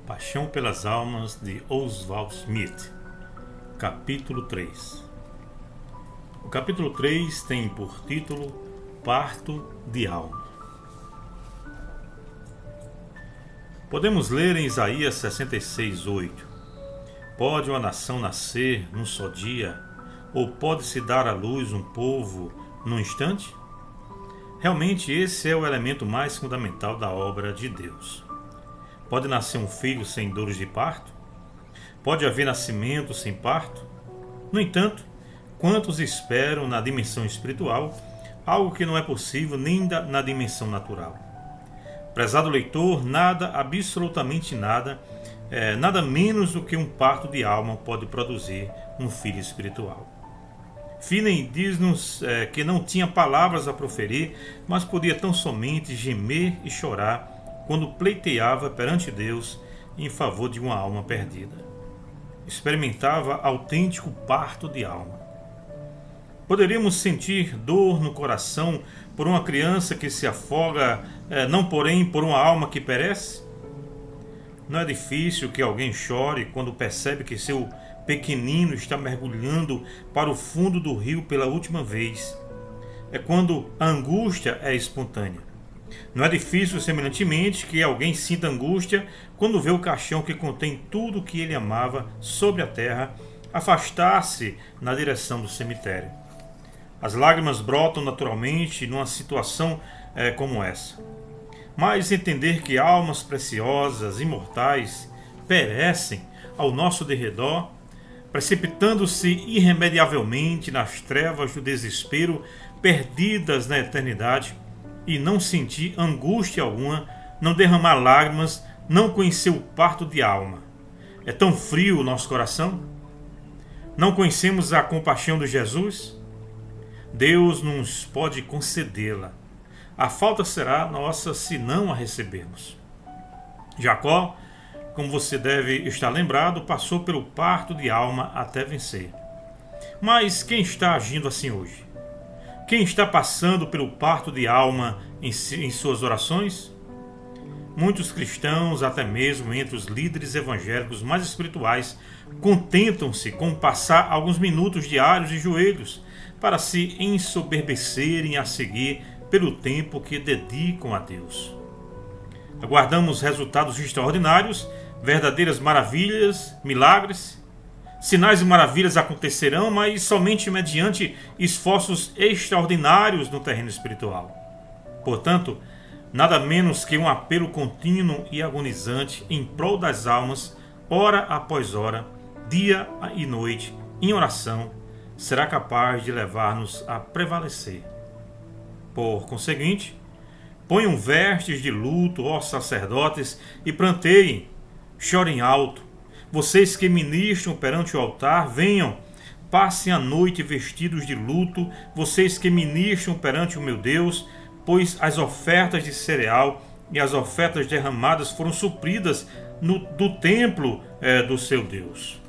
Paixão pelas Almas de Oswald Smith, capítulo 3. O capítulo 3 tem por título Parto de Alma. Podemos ler em Isaías 66:8: Pode uma nação nascer num só dia, ou pode-se dar à luz um povo num instante? Realmente esse é o elemento mais fundamental da obra de Deus. Pode nascer um filho sem dores de parto? Pode haver nascimento sem parto? No entanto, quantos esperam na dimensão espiritual algo que não é possível nem na dimensão natural? Prezado leitor, nada, absolutamente nada, nada menos do que um parto de alma pode produzir um filho espiritual. Finney diz-nos que não tinha palavras a proferir, mas podia tão somente gemer e chorar quando pleiteava perante Deus em favor de uma alma perdida. Experimentava autêntico parto de alma. Poderíamos sentir dor no coração por uma criança que se afoga, não porém por uma alma que perece? Não é difícil que alguém chore quando percebe que seu pequenino está mergulhando para o fundo do rio pela última vez. É quando a angústia é espontânea. Não é difícil, semelhantemente, que alguém sinta angústia quando vê o caixão que contém tudo o que ele amava sobre a terra afastar-se na direção do cemitério. As lágrimas brotam naturalmente numa situação como essa. Mas entender que almas preciosas, imortais, perecem ao nosso derredor, precipitando-se irremediavelmente nas trevas do desespero, perdidas na eternidade, e não sentir angústia alguma, não derramar lágrimas, não conhecer o parto de alma. É tão frio o nosso coração? Não conhecemos a compaixão de Jesus? Deus nos pode concedê-la. A falta será nossa se não a recebermos. Jacó, como você deve estar lembrado, passou pelo parto de alma até vencer. Mas quem está agindo assim hoje? Quem está passando pelo parto de alma em suas orações? Muitos cristãos, até mesmo entre os líderes evangélicos mais espirituais, contentam-se com passar alguns minutos diários de joelhos para se ensoberbecerem a seguir pelo tempo que dedicam a Deus. Aguardamos resultados extraordinários, verdadeiras maravilhas, milagres. Sinais e maravilhas acontecerão, mas somente mediante esforços extraordinários no terreno espiritual. Portanto, nada menos que um apelo contínuo e agonizante em prol das almas, hora após hora, dia e noite, em oração, será capaz de levar-nos a prevalecer. Por conseguinte, ponham vestes de luto, ó sacerdotes, e pranteiem, chorem alto. Vocês que ministram perante o altar, venham, passem a noite vestidos de luto, vocês que ministram perante o meu Deus, pois as ofertas de cereal e as ofertas derramadas foram supridas do templo do seu Deus.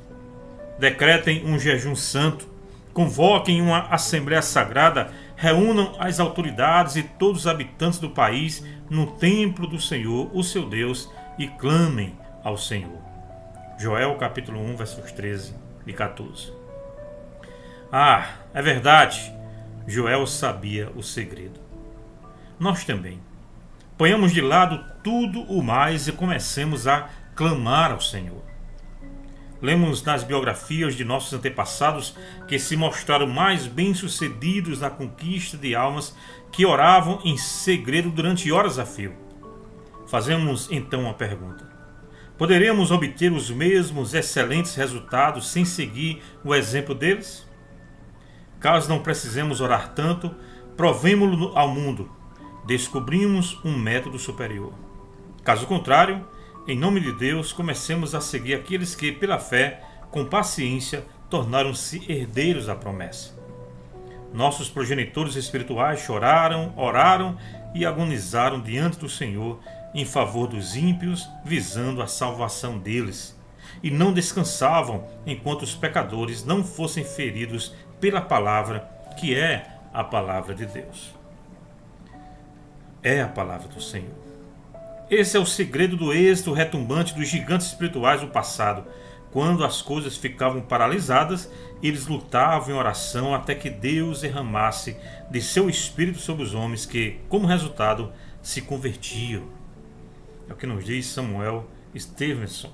Decretem um jejum santo, convoquem uma assembleia sagrada, reúnam as autoridades e todos os habitantes do país no templo do Senhor, o seu Deus, e clamem ao Senhor. Joel capítulo 1, versos 13 e 14. Ah, é verdade, Joel sabia o segredo. Nós também. Ponhamos de lado tudo o mais e comecemos a clamar ao Senhor. Lemos nas biografias de nossos antepassados que se mostraram mais bem-sucedidos na conquista de almas que oravam em segredo durante horas a fio. Fazemos então uma pergunta. Poderemos obter os mesmos excelentes resultados sem seguir o exemplo deles? Caso não precisemos orar tanto, provemo-lo ao mundo. Descobrimos um método superior. Caso contrário, em nome de Deus, comecemos a seguir aqueles que, pela fé, com paciência, tornaram-se herdeiros da promessa. Nossos progenitores espirituais choraram, oraram e agonizaram diante do Senhor em favor dos ímpios, visando a salvação deles, e não descansavam enquanto os pecadores não fossem feridos pela palavra, que é a palavra de Deus. É a palavra do Senhor. Esse é o segredo do êxito retumbante dos gigantes espirituais do passado. Quando as coisas ficavam paralisadas, eles lutavam em oração até que Deus derramasse de seu espírito sobre os homens que, como resultado, se convertiam. É o que nos diz Samuel Stevenson.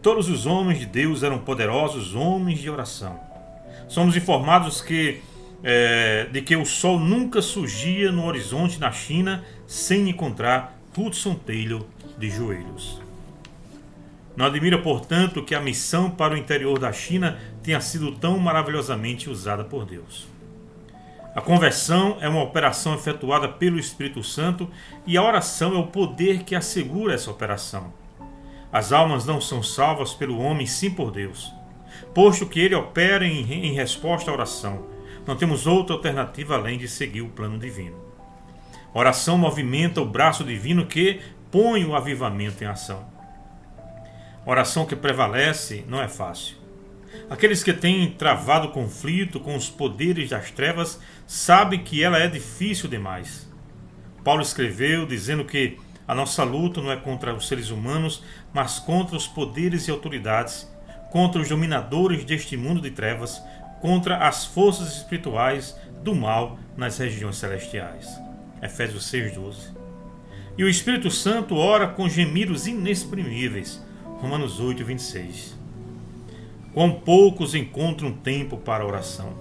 Todos os homens de Deus eram poderosos homens de oração. Somos informados de que o sol nunca surgia no horizonte na China sem encontrar Hudson Taylor de joelhos. Não admira, portanto, que a missão para o interior da China tenha sido tão maravilhosamente usada por Deus. A conversão é uma operação efetuada pelo Espírito Santo e a oração é o poder que assegura essa operação. As almas não são salvas pelo homem, sim por Deus. Posto que ele opera em resposta à oração, não temos outra alternativa além de seguir o plano divino. A oração movimenta o braço divino que põe o avivamento em ação. A oração que prevalece não é fácil. Aqueles que têm travado conflito com os poderes das trevas sabem que ela é difícil demais. Paulo escreveu dizendo que a nossa luta não é contra os seres humanos, mas contra os poderes e autoridades, contra os dominadores deste mundo de trevas, contra as forças espirituais do mal nas regiões celestiais. Efésios 6:12. E o Espírito Santo ora com gemidos inexprimíveis. Romanos 8:26. Quão poucos encontram tempo para a oração.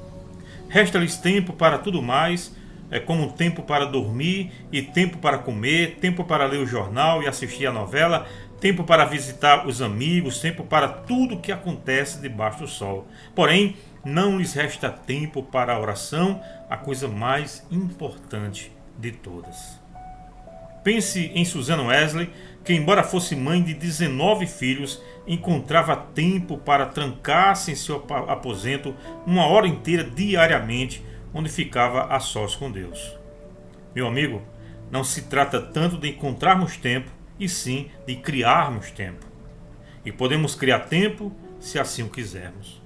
Resta-lhes tempo para tudo mais, como tempo para dormir e tempo para comer, tempo para ler o jornal e assistir a novela, tempo para visitar os amigos, tempo para tudo que acontece debaixo do sol. Porém, não lhes resta tempo para a oração, a coisa mais importante de todas. Pense em Susan Wesley, que embora fosse mãe de 19 filhos, encontrava tempo para trancar-se em seu aposento 1 hora inteira diariamente, onde ficava a sós com Deus. Meu amigo, não se trata tanto de encontrarmos tempo, e sim de criarmos tempo. E podemos criar tempo se assim o quisermos.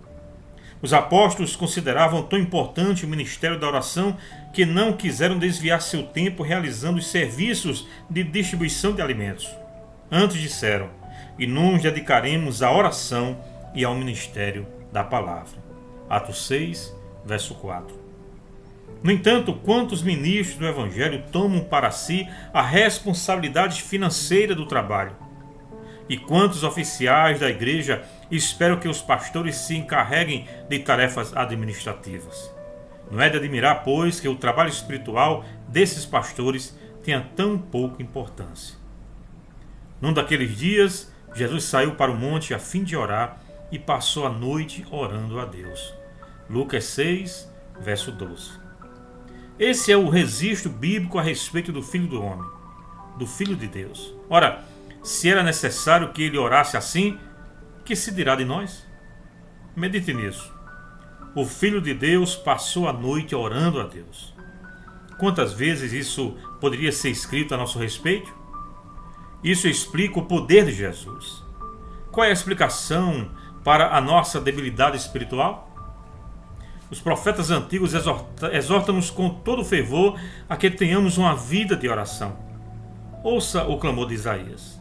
Os apóstolos consideravam tão importante o ministério da oração que não quiseram desviar seu tempo realizando os serviços de distribuição de alimentos. Antes disseram: e nos dedicaremos à oração e ao ministério da palavra. Atos 6, verso 4. No entanto, quantos ministros do Evangelho tomam para si a responsabilidade financeira do trabalho? E quantos oficiais da igreja esperam que os pastores se encarreguem de tarefas administrativas? Não é de admirar, pois, que o trabalho espiritual desses pastores tenha tão pouca importância. Num daqueles dias, Jesus saiu para o monte a fim de orar e passou a noite orando a Deus. Lucas 6, verso 12. Esse é o registro bíblico a respeito do Filho do Homem, do Filho de Deus. Ora, se era necessário que ele orasse assim, que se dirá de nós? Medite nisso. O Filho de Deus passou a noite orando a Deus. Quantas vezes isso poderia ser escrito a nosso respeito? Isso explica o poder de Jesus. Qual é a explicação para a nossa debilidade espiritual? Os profetas antigos exortam-nos com todo fervor a que tenhamos uma vida de oração. Ouça o clamor de Isaías.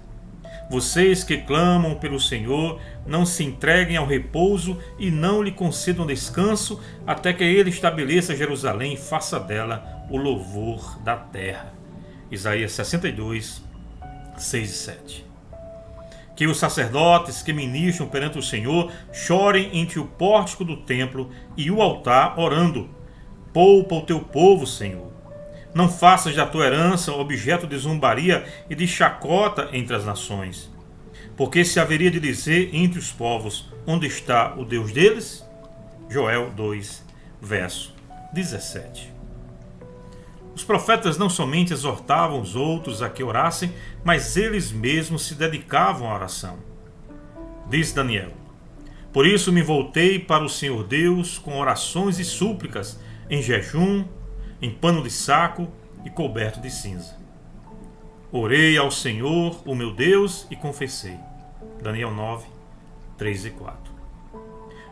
Vocês que clamam pelo Senhor, não se entreguem ao repouso e não lhe concedam descanso, até que ele estabeleça Jerusalém e faça dela o louvor da terra. Isaías 62, 6 e 7. Que os sacerdotes que ministram perante o Senhor chorem entre o pórtico do templo e o altar, orando: poupa o teu povo, Senhor. Não faças da tua herança objeto de zombaria e de chacota entre as nações. Porque se haveria de dizer entre os povos: onde está o Deus deles? Joel 2, verso 17. Os profetas não somente exortavam os outros a que orassem, mas eles mesmos se dedicavam à oração. Diz Daniel: por isso me voltei para o Senhor Deus com orações e súplicas, em jejum, em pano de saco e coberto de cinza. Orei ao Senhor, o meu Deus, e confessei. Daniel 9, 3 e 4.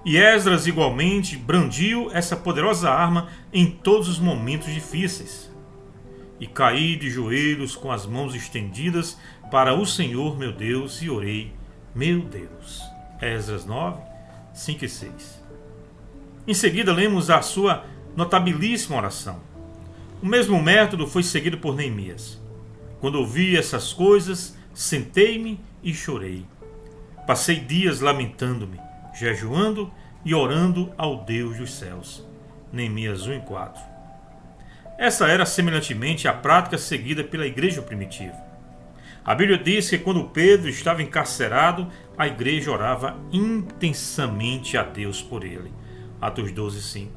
E Esdras igualmente brandiu essa poderosa arma em todos os momentos difíceis. e caí de joelhos com as mãos estendidas para o Senhor meu Deus e orei, meu Deus. Esdras 9, 5 e 6. Em seguida lemos a sua notabilíssima oração. O mesmo método foi seguido por Neemias. Quando ouvi essas coisas, sentei-me e chorei. Passei dias lamentando-me, jejuando e orando ao Deus dos céus. Neemias 1 e 4. Essa era semelhantemente a prática seguida pela igreja primitiva. A Bíblia diz que quando Pedro estava encarcerado, a igreja orava intensamente a Deus por ele. Atos 12, 5.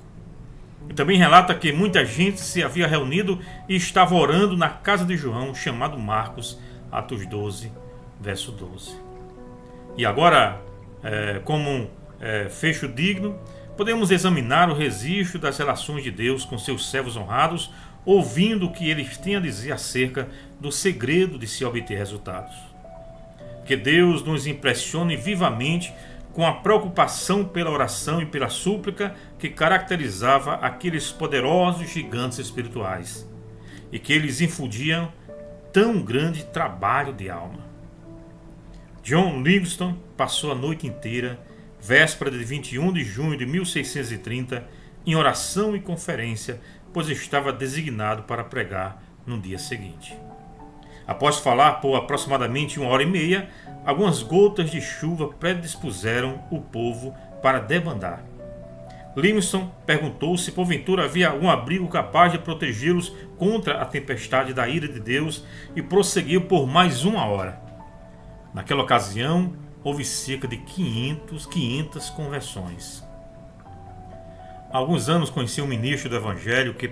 E também relata que muita gente se havia reunido e estava orando na casa de João, chamado Marcos, Atos 12, verso 12. E agora, como fecho digno, podemos examinar o registro das relações de Deus com seus servos honrados, ouvindo o que eles têm a dizer acerca do segredo de se obter resultados. Que Deus nos impressione vivamente com a preocupação pela oração e pela súplica que caracterizava aqueles poderosos gigantes espirituais, e que eles infundiam tão grande trabalho de alma. John Livingstone passou a noite inteira, véspera de 21 de junho de 1630, em oração e conferência, pois estava designado para pregar no dia seguinte. Após falar por aproximadamente 1h30, algumas gotas de chuva predispuseram o povo para debandar. Livingstone perguntou se porventura havia algum abrigo capaz de protegê-los contra a tempestade da ira de Deus e prosseguiu por mais 1 hora. Naquela ocasião, houve cerca de 500 conversões. Há alguns anos conheci um ministro do Evangelho que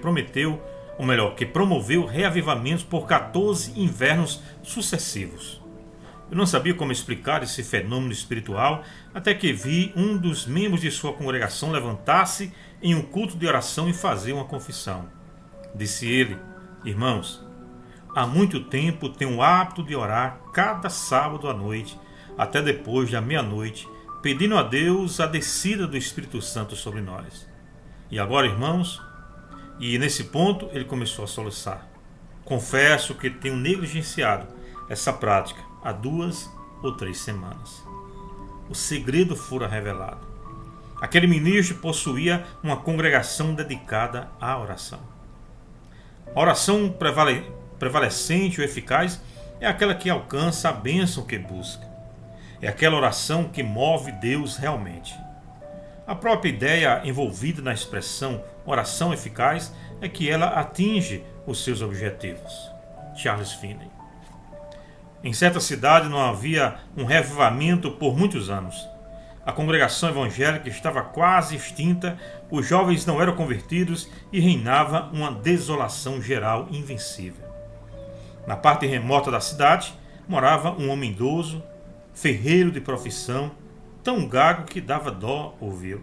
promoveu reavivamentos por 14 invernos sucessivos. Eu não sabia como explicar esse fenômeno espiritual até que vi um dos membros de sua congregação levantar-se em um culto de oração e fazer uma confissão. Disse ele: irmãos, há muito tempo tenho o hábito de orar cada sábado à noite, até depois da meia-noite, pedindo a Deus a descida do Espírito Santo sobre nós. E agora, irmãos, e nesse ponto ele começou a soluçar. Confesso que tenho negligenciado essa prática há 2 ou 3 semanas. O segredo fora revelado. Aquele ministro possuía uma congregação dedicada à oração. A oração prevalecente ou eficaz é aquela que alcança a bênção que busca. É aquela oração que move Deus realmente. A própria ideia envolvida na expressão oração eficaz é que ela atinge os seus objetivos. Charles Finney. Em certa cidade não havia um reavivamento por muitos anos. A congregação evangélica estava quase extinta, os jovens não eram convertidos e reinava uma desolação geral invencível. Na parte remota da cidade morava um homem idoso, ferreiro de profissão, tão gago que dava dó ouvi-lo.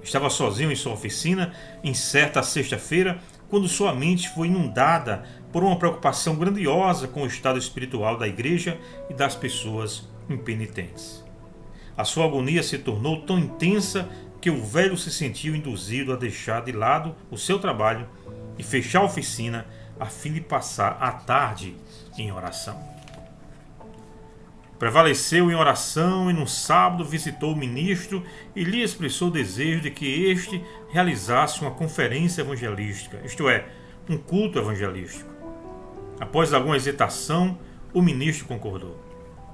Estava sozinho em sua oficina em certa sexta-feira, quando sua mente foi inundada por uma preocupação grandiosa com o estado espiritual da igreja e das pessoas impenitentes. A sua agonia se tornou tão intensa que o velho se sentiu induzido a deixar de lado o seu trabalho e fechar a oficina a fim de passar a tarde em oração. Prevaleceu em oração e no sábado visitou o ministro e lhe expressou o desejo de que este realizasse uma conferência evangelística, isto é, um culto evangelístico. Após alguma hesitação, o ministro concordou,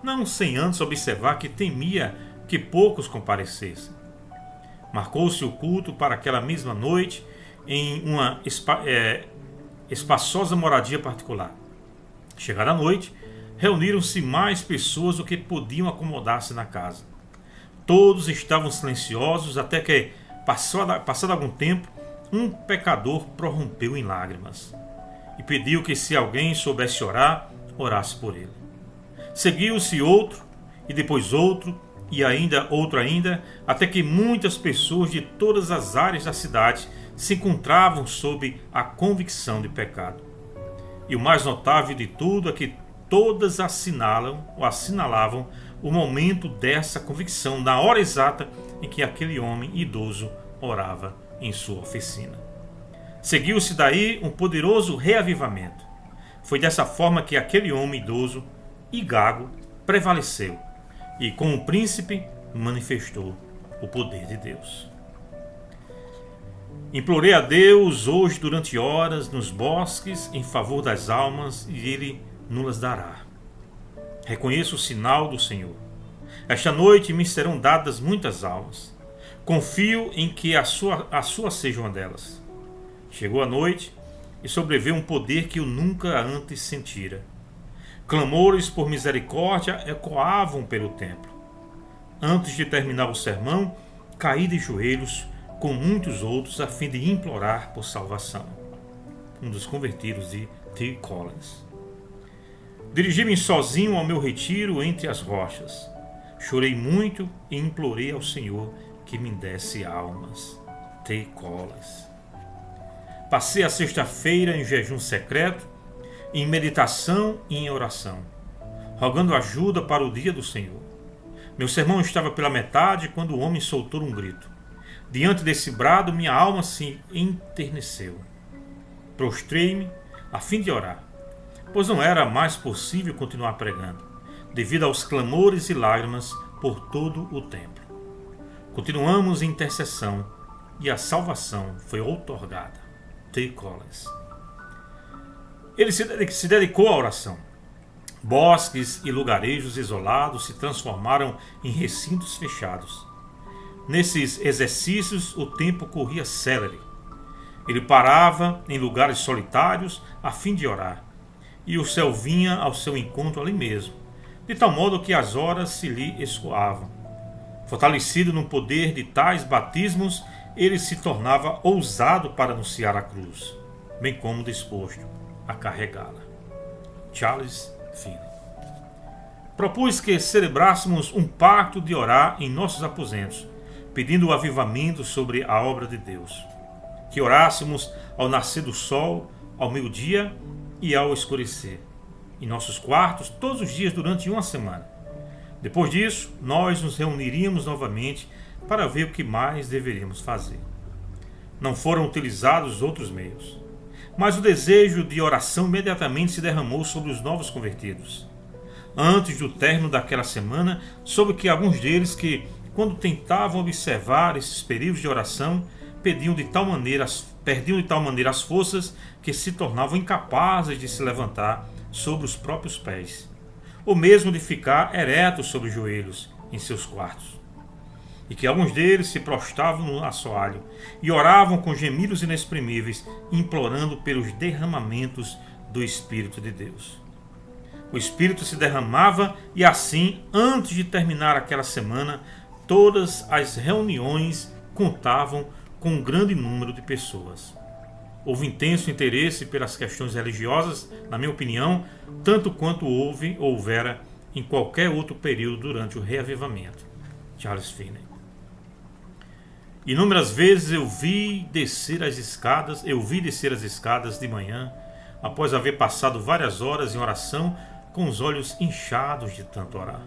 não sem antes observar que temia que poucos comparecessem. Marcou-se o culto para aquela mesma noite em uma espaçosa moradia particular. Chegada a noite, reuniram-se mais pessoas do que podiam acomodar-se na casa. Todos estavam silenciosos até que, passado algum tempo, um pecador prorrompeu em lágrimas e pediu que, se alguém soubesse orar, orasse por ele. Seguiu-se outro, e depois outro, e ainda outro ainda, até que muitas pessoas de todas as áreas da cidade se encontravam sob a convicção de pecado. E o mais notável de tudo é que todas assinalavam o momento dessa convicção na hora exata em que aquele homem idoso orava em sua oficina. Seguiu-se daí um poderoso reavivamento. Foi dessa forma que aquele homem idoso e gago prevaleceu e, com o príncipe, manifestou o poder de Deus. Implorei a Deus hoje durante horas nos bosques em favor das almas e Ele nos dará. Reconheço o sinal do Senhor. Esta noite me serão dadas muitas almas. Confio em que a sua seja uma delas. Chegou a noite e sobreveio um poder que eu nunca antes sentira. Clamores por misericórdia ecoavam pelo templo. Antes de terminar o sermão, caí de joelhos com muitos outros a fim de implorar por salvação. Um dos convertidos de T. Collins. Dirigi-me sozinho ao meu retiro entre as rochas. Chorei muito e implorei ao Senhor que me desse almas. T. Collins. Passei a sexta-feira em jejum secreto, em meditação e em oração, rogando ajuda para o dia do Senhor. Meu sermão estava pela metade quando o homem soltou um grito. Diante desse brado, minha alma se enterneceu. Prostrei-me a fim de orar, pois não era mais possível continuar pregando, devido aos clamores e lágrimas por todo o templo. Continuamos em intercessão e a salvação foi outorgada. T. Collins. Ele se dedicou à oração. Bosques e lugarejos isolados se transformaram em recintos fechados. Nesses exercícios, o tempo corria célere. Ele parava em lugares solitários a fim de orar, e o céu vinha ao seu encontro ali mesmo, de tal modo que as horas se lhe escoavam. Fortalecido no poder de tais batismos, ele se tornava ousado para anunciar a cruz, bem como disposto a carregá-la. Charles Finney. Propus que celebrássemos um pacto de orar em nossos aposentos, pedindo o avivamento sobre a obra de Deus. Que orássemos ao nascer do sol, ao meio-dia e ao escurecer, em nossos quartos todos os dias durante uma semana. Depois disso, nós nos reuniríamos novamente para ver o que mais deveríamos fazer. Não foram utilizados outros meios, mas o desejo de oração imediatamente se derramou sobre os novos convertidos. Antes do término daquela semana, soube que alguns deles que, quando tentavam observar esses períodos de oração, perdiam de tal maneira as forças que se tornavam incapazes de se levantar sobre os próprios pés, ou mesmo de ficar eretos sobre os joelhos em seus quartos. E que alguns deles se prostravam no assoalho e oravam com gemidos inexprimíveis, implorando pelos derramamentos do Espírito de Deus. O Espírito se derramava e assim, antes de terminar aquela semana, todas as reuniões contavam com um grande número de pessoas. Houve intenso interesse pelas questões religiosas, na minha opinião, tanto quanto houvera em qualquer outro período durante o reavivamento. Charles Finney. Inúmeras vezes eu vi descer as escadas de manhã, após haver passado várias horas em oração, com os olhos inchados de tanto orar.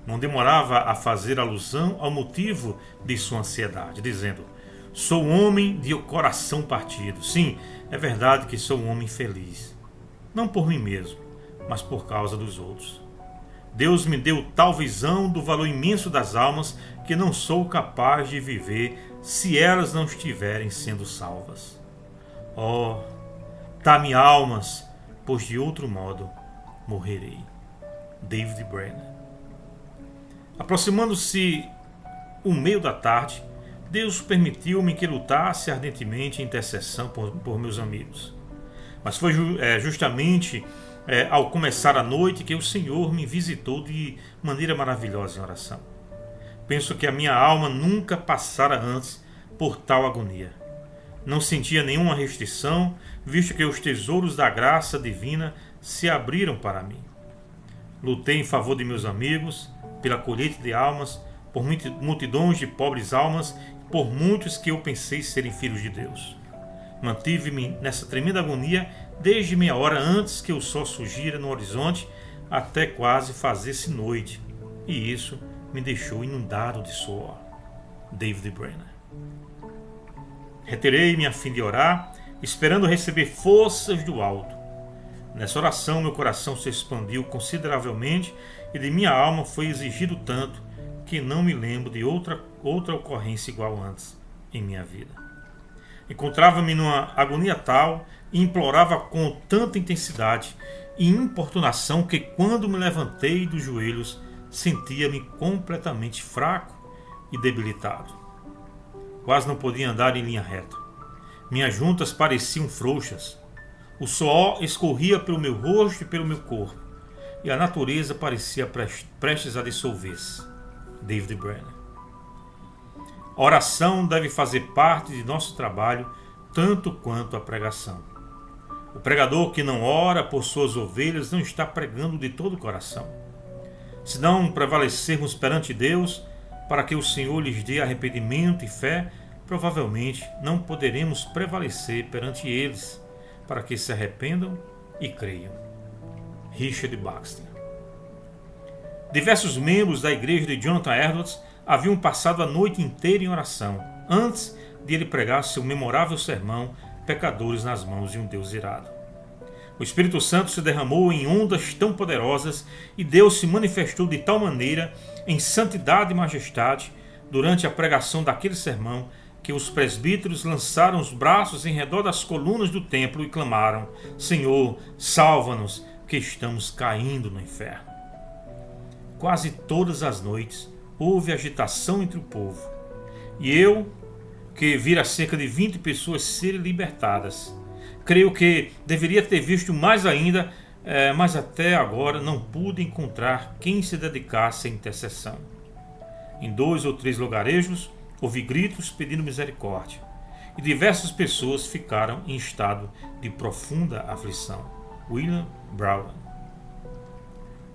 Não demorava a fazer alusão ao motivo de sua ansiedade, dizendo: sou um homem de coração partido. Sim, é verdade que sou um homem feliz. Não por mim mesmo, mas por causa dos outros. Deus me deu tal visão do valor imenso das almas que não sou capaz de viver se elas não estiverem sendo salvas. Oh, dá-me almas, pois de outro modo morrerei. David Brainerd. Aproximando-se o meio da tarde, Deus permitiu-me que lutasse ardentemente em intercessão por meus amigos. Mas foi justamente ao começar a noite que o Senhor me visitou de maneira maravilhosa em oração. Penso que a minha alma nunca passara antes por tal agonia. Não sentia nenhuma restrição, visto que os tesouros da graça divina se abriram para mim. Lutei em favor de meus amigos, pela colheita de almas, por multidões de pobres almas, por muitos que eu pensei serem filhos de Deus. Mantive-me nessa tremenda agonia desde meia hora antes que o sol surgira no horizonte até quase fazer-se noite, e isso me deixou inundado de suor. David Brainerd. Retirei-me a fim de orar esperando receber forças do alto. Nessa oração, meu coração se expandiu consideravelmente e de minha alma foi exigido tanto que não me lembro de outra ocorrência igual antes em minha vida. Encontrava-me numa agonia tal e implorava com tanta intensidade e importunação que, quando me levantei dos joelhos, sentia-me completamente fraco e debilitado. Quase não podia andar em linha reta. Minhas juntas pareciam frouxas. O suor escorria pelo meu rosto e pelo meu corpo, e a natureza parecia prestes a dissolver-se. David Brainerd. A oração deve fazer parte de nosso trabalho tanto quanto a pregação. O pregador que não ora por suas ovelhas não está pregando de todo o coração. Se não prevalecermos perante Deus para que o Senhor lhes dê arrependimento e fé, provavelmente não poderemos prevalecer perante eles para que se arrependam e creiam. Richard Baxter. Diversos membros da igreja de Jonathan Edwards haviam passado a noite inteira em oração, antes de ele pregar seu memorável sermão Pecadores nas mãos de um Deus irado. O Espírito Santo se derramou em ondas tão poderosas e Deus se manifestou de tal maneira em santidade e majestade durante a pregação daquele sermão que os presbíteros lançaram os braços em redor das colunas do templo e clamaram: Senhor, salva-nos, que estamos caindo no inferno. Quase todas as noites houve agitação entre o povo, e eu, que vira cerca de 20 pessoas serem libertadas, creio que deveria ter visto mais ainda, mas até agora não pude encontrar quem se dedicasse à intercessão. Em 2 ou 3 lugarejos houve gritos pedindo misericórdia, e diversas pessoas ficaram em estado de profunda aflição. William Brown.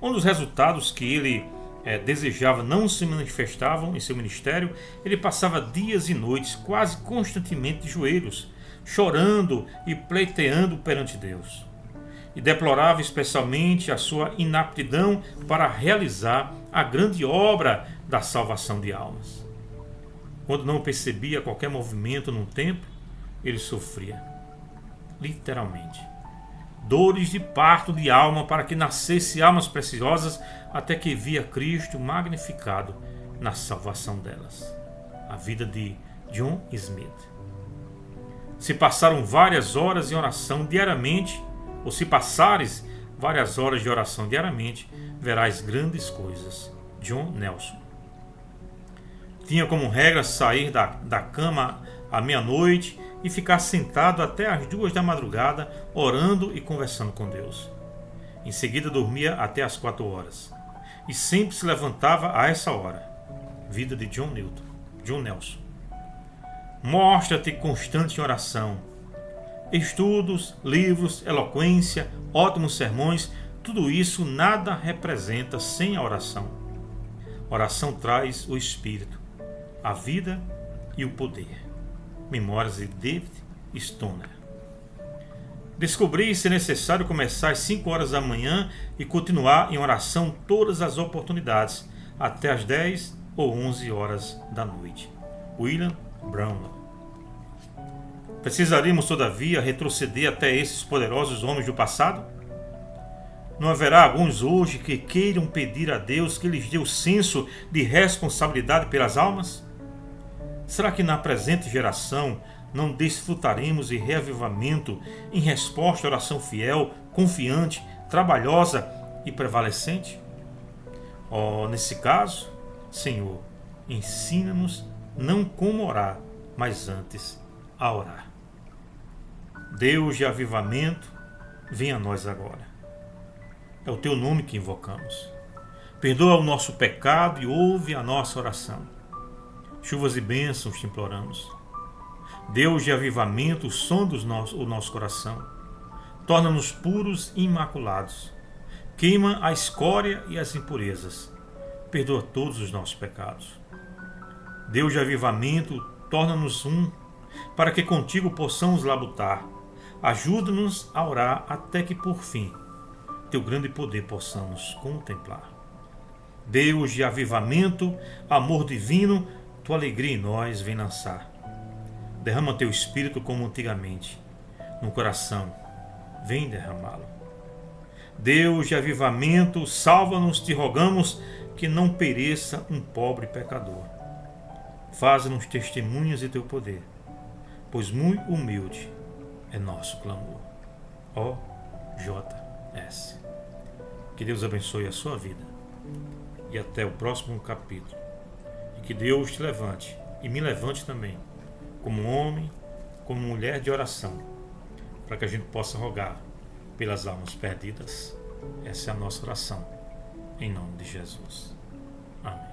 Um dos resultados que ele desejava não se manifestavam em seu ministério. Ele passava dias e noites quase constantemente de joelhos, chorando e pleiteando perante Deus. E deplorava especialmente a sua inaptidão para realizar a grande obra da salvação de almas. Quando não percebia qualquer movimento num templo, ele sofria, literalmente, dores de parto de alma para que nascesse almas preciosas, até que via Cristo magnificado na salvação delas. A vida de John Smith. Se passaram várias horas em oração diariamente, ou se passares várias horas de oração diariamente, verás grandes coisas. John Nelson. Tinha como regra sair da cama à meia-noite e ficar sentado até as 2 da madrugada, orando e conversando com Deus. Em seguida dormia até as 4 horas. E sempre se levantava a essa hora. Vida de John Nelson. Mostra-te constante em oração. Estudos, livros, eloquência, ótimos sermões, tudo isso nada representa sem a oração. Oração traz o Espírito, a vida e o poder. Memórias de David Stoner. Descobri ser necessário começar às 5 horas da manhã e continuar em oração todas as oportunidades, até às 10 ou 11 horas da noite. William Brownell. Precisaríamos, todavia, retroceder até esses poderosos homens do passado? Não haverá alguns hoje que queiram pedir a Deus que lhes dê o senso de responsabilidade pelas almas? Será que na presente geração não desfrutaremos de reavivamento em resposta à oração fiel, confiante, trabalhosa e prevalecente? Nesse caso, Senhor, ensina-nos não como orar, mas antes a orar. Deus de avivamento, venha a nós agora. É o Teu nome que invocamos. Perdoa o nosso pecado e ouve a nossa oração. Chuvas e bênçãos te imploramos. Deus de avivamento, sonda o nosso coração. Torna-nos puros e imaculados. Queima a escória e as impurezas. Perdoa todos os nossos pecados. Deus de avivamento, torna-nos para que contigo possamos labutar. Ajuda-nos a orar até que, por fim, teu grande poder possamos contemplar. Deus de avivamento, amor divino, tua alegria em nós vem lançar. Derrama teu Espírito como antigamente. no coração, vem derramá-lo. Deus de avivamento, salva-nos, te rogamos, que não pereça um pobre pecador. Faz-nos testemunhas de teu poder, pois muito humilde é nosso clamor. Ó J.S. Que Deus abençoe a sua vida. E até o próximo capítulo. E que Deus te levante, e me levante também, como homem, como mulher de oração, para que a gente possa rogar pelas almas perdidas. Essa é a nossa oração, em nome de Jesus. Amém.